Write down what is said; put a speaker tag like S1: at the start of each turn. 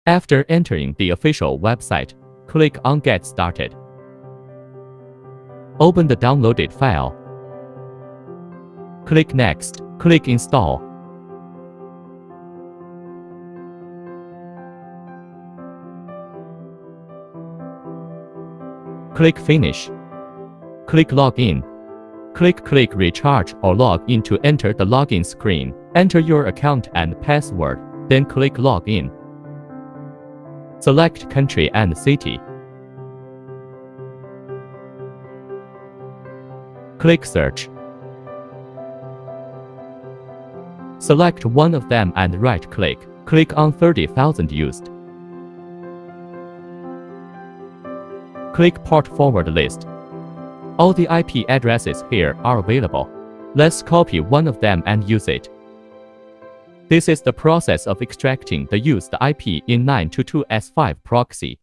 S1: After entering the official website, click on Get Started. Open the downloaded file. Click Next. Click Install. Click Finish. Click Login. Click Recharge or Log in to enter the login screen. Enter your account and password, then click Login. Select country and city. Click Search. Select one of them and right-click. Click on 30,000 used. Click Port Forward List. All the IP addresses here are available. Let's copy one of them and use it. This is the process of extracting the used IP in 922S5proxy.